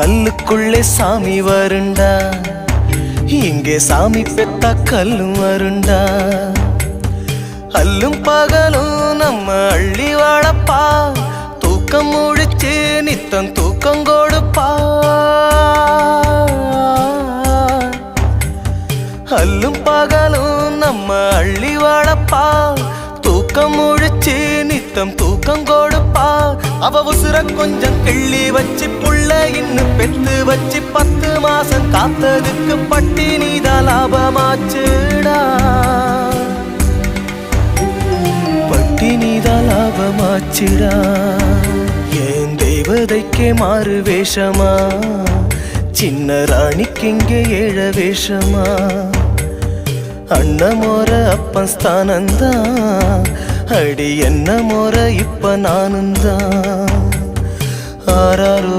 கல்லுக்குள்ளே சாமி வருண்டா, இங்கே சாமி பெத்தா கல்லும் வருண்டா. அல்லும் பகலும் நம்ம அள்ளி வாழப்பா, தூக்கம் முடிச்சு நித்தம் தூக்கம் கொடுப்பா. அல்லும் பகலும் நம்ம அள்ளி வாழப்பா, தூக்கம் முழிச்சு நித்தம் தூக்கம் கொடுப்பா. அவ உசுர கொஞ்சம் கிள்ளி வச்சு புள்ள இன்னும் பெத்து வச்சு 10 மாசம் காத்ததுக்கு பட்டினிதான் லாபமாச்சுடா, பட்டினிதான் லாபமாச்சுடா. ஏன் தேவதைக்கே மாறு வேஷமா, சின்ன ராணிக்கு இங்கே ஏழ வேஷமா. அண்ண மோர அப்பன் ஸ்தானந்தான், அடி என்ன மோர இப்ப நானுந்தான். ஆராரோ